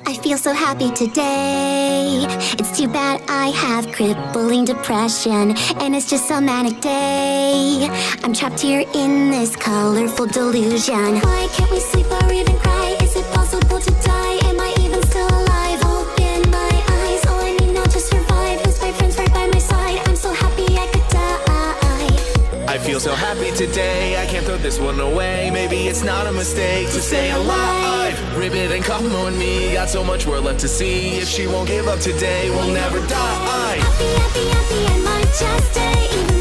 I feel so happy today. It's too bad I have crippling depression, and it's just a manic day. I'm trapped here in this colorful delusion. Why can't we sleep or even cry? Is it possible to die? Am I even still alive? Open my eyes, all I need now to survive is my friends right by my side. I'm so happy I could die. I feel so happy today, I can't throw this one away. Maybe it's not a mistake to stay alive. Ribbit and 𝖍𝖚 and me got so much world left to see. If she won't give up today, we'll never die. Happy, happy, happy, I might just stay. Even